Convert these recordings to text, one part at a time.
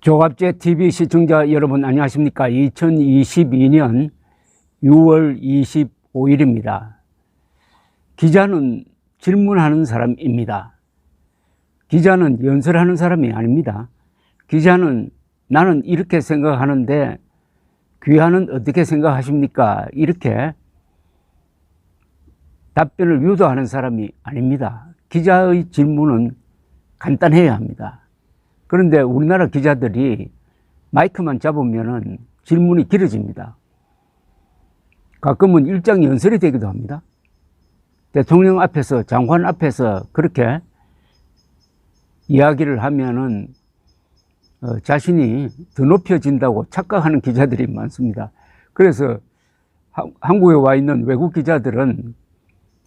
조갑제 TV 시청자 여러분 안녕하십니까? 2022년 6월 25일입니다. 기자는 질문하는 사람입니다. 기자는 연설하는 사람이 아닙니다. 기자는 나는 이렇게 생각하는데 귀하는 어떻게 생각하십니까? 이렇게 답변을 유도하는 사람이 아닙니다. 기자의 질문은 간단해야 합니다. 그런데 우리나라 기자들이 마이크만 잡으면은 질문이 길어집니다. 가끔은 일장 연설이 되기도 합니다. 대통령 앞에서, 장관 앞에서 그렇게 이야기를 하면은 자신이 더 높여진다고 착각하는 기자들이 많습니다. 그래서 한국에 와 있는 외국 기자들은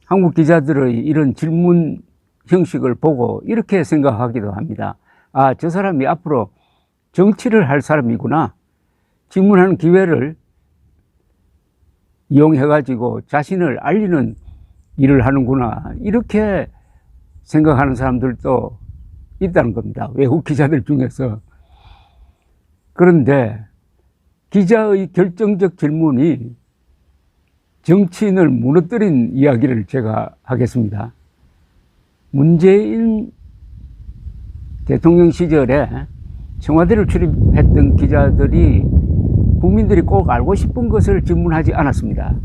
한국 기자들의 이런 질문 형식을 보고 이렇게 생각하기도 합니다. 아, 저 사람이 앞으로 정치를 할 사람이구나. 질문하는 기회를 이용해가지고 자신을 알리는 일을 하는구나. 이렇게 생각하는 사람들도 있다는 겁니다. 외국 기자들 중에서. 그런데 기자의 결정적 질문이 정치인을 무너뜨린 이야기를 제가 하겠습니다. 문재인 대통령 시절에 청와대를 출입했던 기자들이 국민들이 꼭 알고 싶은 것을 질문하지 않았습니다.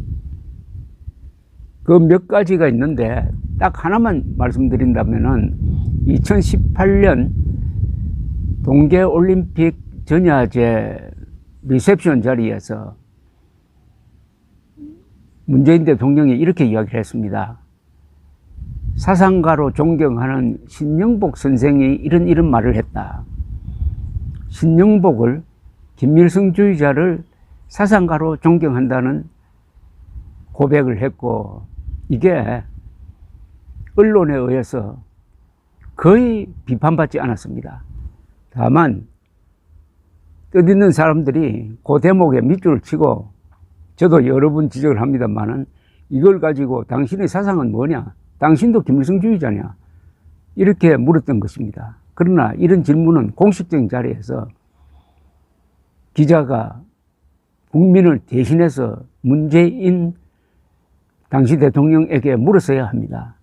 그 몇 가지가 있는데 딱 하나만 말씀드린다면은 2018년 동계올림픽 전야제 리셉션 자리에서 문재인 대통령이 이렇게 이야기를 했습니다. 사상가로 존경하는 신영복 선생이 이런 말을 했다. 신영복을 김일성주의자를 사상가로 존경한다는 고백을 했고 이게 언론에 의해서 거의 비판받지 않았습니다. 다만 뜻있는 사람들이 그 대목에 밑줄을 치고 저도 여러 번 지적을 합니다만은 이걸 가지고 당신의 사상은 뭐냐? 당신도 김일성주의자냐? 이렇게 물었던 것입니다. 그러나 이런 질문은 공식적인 자리에서 기자가 국민을 대신해서 문재인 당시 대통령에게 물었어야 합니다.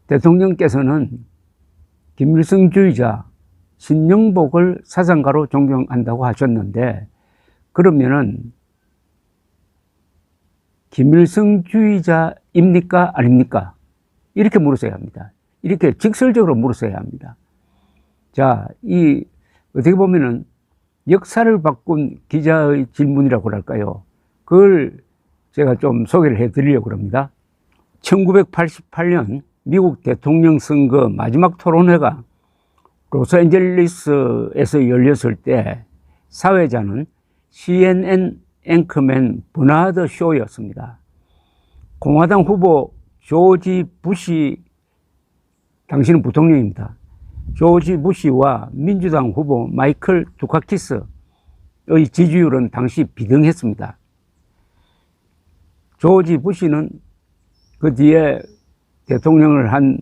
대통령께서는 김일성주의자 신영복을 사상가로 존경한다고 하셨는데 그러면은 김일성주의자입니까? 아닙니까? 이렇게 물었어야 합니다. 이렇게 직설적으로 물었어야 합니다. 자, 어떻게 보면은 역사를 바꾼 기자의 질문이라고 할까요? 그걸 제가 좀 소개를 해 드리려고 합니다. 1988년 미국 대통령 선거 마지막 토론회가 로스앤젤레스에서 열렸을 때 사회자는 CNN 앵커맨 버나드 쇼였습니다. 공화당 후보 조지 부시, 당시는 부통령입니다. 조지 부시와 민주당 후보 마이클 두카키스의 지지율은 당시 비등했습니다. 조지 부시는 그 뒤에 대통령을 한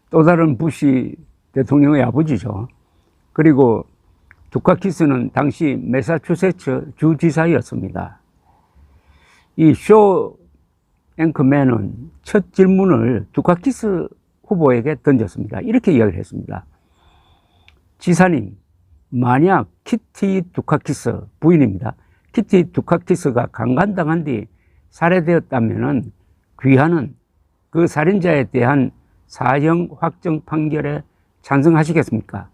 또 다른 부시 대통령의 아버지죠. 그리고 두카키스는 당시 매사추세츠 주지사였습니다. 이 쇼 앵커맨은 첫 질문을 두카키스 후보에게 던졌습니다. 이렇게 이야기를 했습니다. 지사님, 만약 키티 두카키스 부인입니다. 키티 두카키스가 강간당한 뒤 살해되었다면 귀하는 그 살인자에 대한 사형 확정 판결에 찬성하시겠습니까?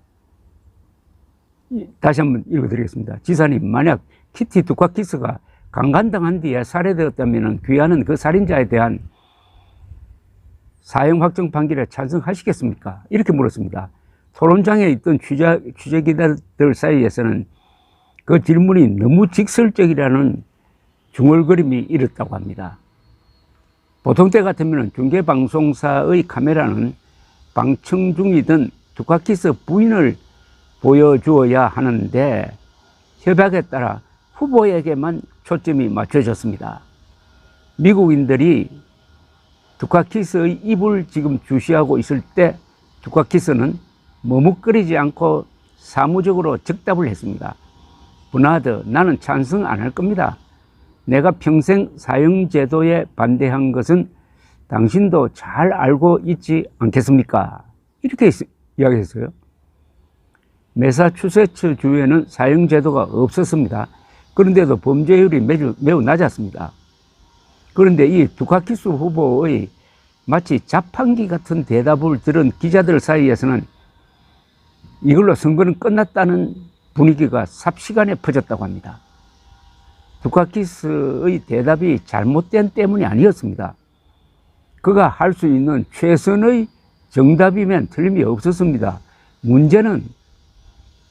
다시 한번 읽어드리겠습니다. 지사님, 만약 키티 두카키스가 강간당한 뒤에 살해되었다면 귀하는 그 살인자에 대한 사형 확정 판결에 찬성하시겠습니까? 이렇게 물었습니다. 토론장에 있던 취재기자들 사이에서는 그 질문이 너무 직설적이라는 중얼거림이 일었다고 합니다. 보통 때 같으면 중계방송사의 카메라는 방청 중이던 두카키스 부인을 보여주어야 하는데 협약에 따라 후보에게만 초점이 맞춰졌습니다. 미국인들이 두카키스의 입을 지금 주시하고 있을 때 두카키스는 머뭇거리지 않고 사무적으로 즉답을 했습니다. 버나드, 나는 찬성 안 할 겁니다. 내가 평생 사형제도에 반대한 것은 당신도 잘 알고 있지 않겠습니까? 이렇게 이야기했어요. 매사추세츠 주에는 사형제도가 없었습니다. 그런데도 범죄율이 매우 낮았습니다. 그런데 이 두카키스 후보의 마치 자판기 같은 대답을 들은 기자들 사이에서는 이걸로 선거는 끝났다는 분위기가 삽시간에 퍼졌다고 합니다. 두카키스의 대답이 잘못된 때문이 아니었습니다. 그가 할 수 있는 최선의 정답이면 틀림이 없었습니다. 문제는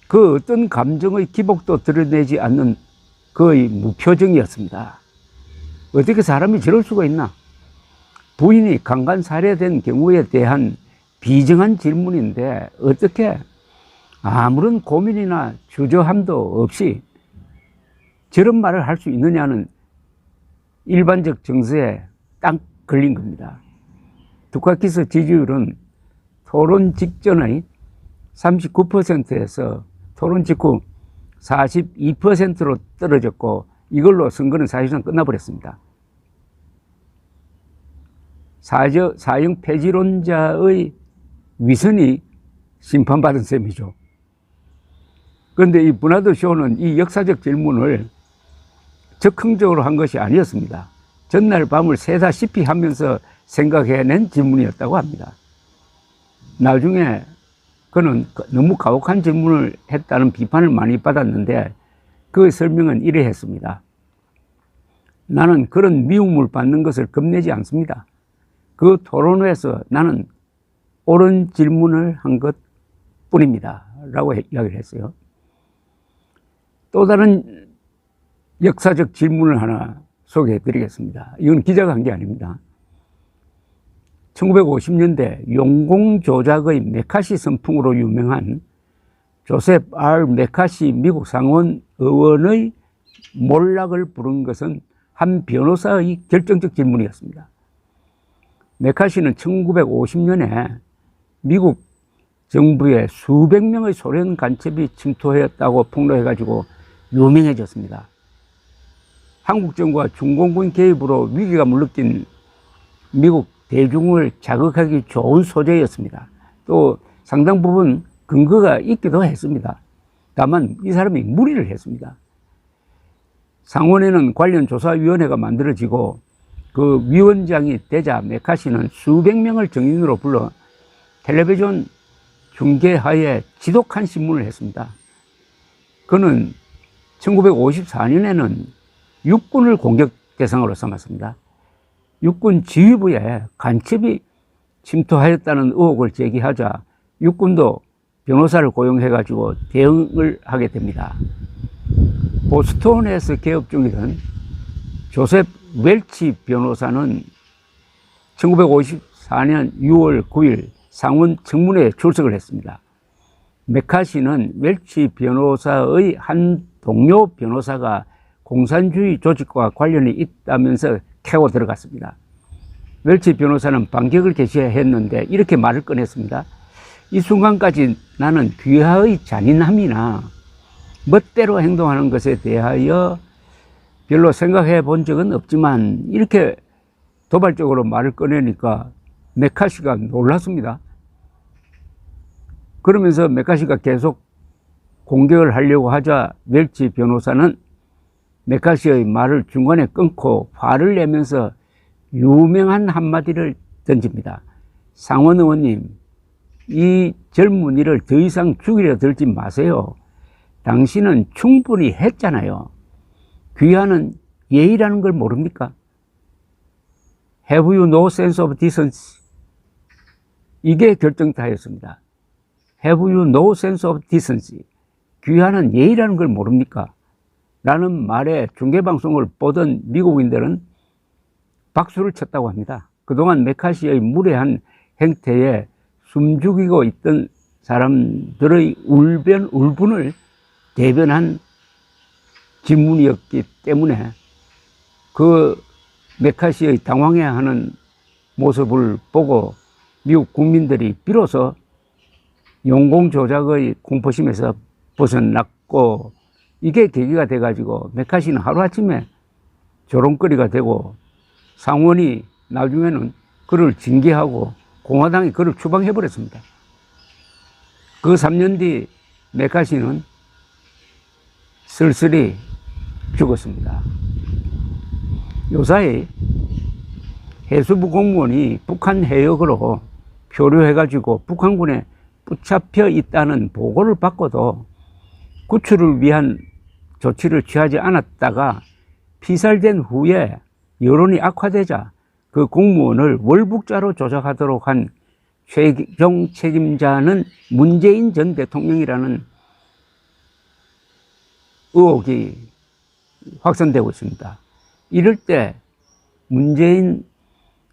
그 어떤 감정의 기복도 드러내지 않는 그의 무표정이었습니다. 어떻게 사람이 저럴 수가 있나? 부인이 강간 살해된 경우에 대한 비정한 질문인데 어떻게 아무런 고민이나 주저함도 없이 저런 말을 할 수 있느냐는 일반적 정서에 딱 걸린 겁니다. 두카키스 지지율은 토론 직전의 39%에서 토론 직후 42%로 떨어졌고 이걸로 선거는 사실상 끝나버렸습니다. 사형 폐지론자의 위선이 심판받은 셈이죠. 그런데 이 버나드 쇼는 이 역사적 질문을 적극적으로 한 것이 아니었습니다. 전날 밤을 새다시피 하면서 생각해낸 질문이었다고 합니다. 나중에 그는 너무 가혹한 질문을 했다는 비판을 많이 받았는데 그 설명은 이래 했습니다. 나는 그런 미움을 받는 것을 겁내지 않습니다. 그 토론회에서 나는 옳은 질문을 한 것 뿐입니다. 라고 이야기를 했어요. 또 다른 역사적 질문을 하나 소개해 드리겠습니다. 이건 기자가 한 게 아닙니다. 1950년대 용공조작의 메카시 선풍으로 유명한 조셉 R. 메카시 미국 상원 의원의 몰락을 부른 것은 한 변호사의 결정적 질문이었습니다. 메카시는 1950년에 미국 정부에 수백 명의 소련 간첩이 침투했다고 폭로해가지고 유명해졌습니다. 한국 정부와 중공군 개입으로 위기가 물러낀 미국 대중을 자극하기 좋은 소재였습니다. 또 상당 부분 근거가 있기도 했습니다. 다만 이 사람이 무리를 했습니다. 상원에는 관련 조사위원회가 만들어지고 그 위원장이 되자 메카시는 수백 명을 증인으로 불러 텔레비전 중계하에 지독한 신문을 했습니다. 그는 1954년에는 육군을 공격 대상으로 삼았습니다. 육군 지휘부에 간첩이 침투하였다는 의혹을 제기하자 육군도 변호사를 고용해가지고 대응을 하게 됩니다. 보스턴에서 개업 중이던 조셉 웰치 변호사는 1954년 6월 9일 상원 청문회에 출석을 했습니다. 메카시는 웰치 변호사의 한 동료 변호사가 공산주의 조직과 관련이 있다면서 캐고 들어갔습니다. 웰치 변호사는 반격을 개시했는데 이렇게 말을 꺼냈습니다. 이 순간까지 나는 귀하의 잔인함이나 멋대로 행동하는 것에 대하여 별로 생각해 본 적은 없지만 이렇게 도발적으로 말을 꺼내니까 메카시가 놀랐습니다. 그러면서 메카시가 계속 공격을 하려고 하자 웰치 변호사는 메카시의 말을 중간에 끊고 화를 내면서 유명한 한마디를 던집니다. 상원 의원님, 이 젊은이를 더 이상 죽이려 들지 마세요. 당신은 충분히 했잖아요. 귀하는 예의라는 걸 모릅니까? Have you no sense of decency? 이게 결정타였습니다. Have you no sense of decency? 귀하는 예의라는 걸 모릅니까? 라는 말에 중계방송을 보던 미국인들은 박수를 쳤다고 합니다. 그동안 메카시의 무례한 행태에 숨죽이고 있던 사람들의 울분을 대변한 질문이었기 때문에 그 메카시의 당황해하는 모습을 보고 미국 국민들이 비로소 용공 조작의 공포심에서 벗어났고, 이게 계기가 돼가지고 메카시는 하루아침에 조롱거리가 되고, 상원이 나중에는 그를 징계하고 공화당이 그를 추방해버렸습니다. 그 3년 뒤 메카시는 쓸쓸히 죽었습니다. 요사이 해수부 공무원이 북한 해역으로 표류해가지고 북한군에 붙잡혀 있다는 보고를 받고도 구출을 위한 조치를 취하지 않았다가 피살된 후에 여론이 악화되자 그 공무원을 월북자로 조작하도록 한 최종 책임자는 문재인 전 대통령이라는 의혹이 확산되고 있습니다. 이럴 때 문재인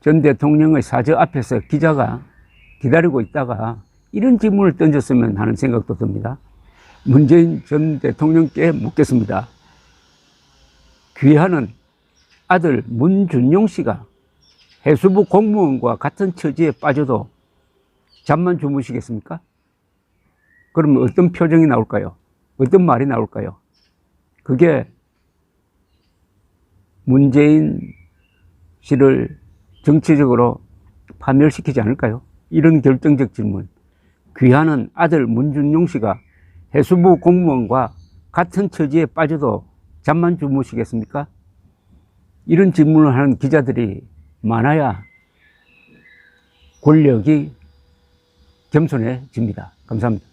전 대통령의 사저 앞에서 기자가 기다리고 있다가 이런 질문을 던졌으면 하는 생각도 듭니다. 문재인 전 대통령께 묻겠습니다. 귀하는 아들 문준용 씨가 해수부 공무원과 같은 처지에 빠져도 잠만 주무시겠습니까? 그러면 어떤 표정이 나올까요? 어떤 말이 나올까요? 그게 문재인 씨를 정치적으로 파멸시키지 않을까요? 이런 결정적 질문. 귀하는 아들 문준용 씨가 해수부 공무원과 같은 처지에 빠져도 잠만 주무시겠습니까? 이런 질문을 하는 기자들이 많아야 권력이 겸손해집니다. 감사합니다.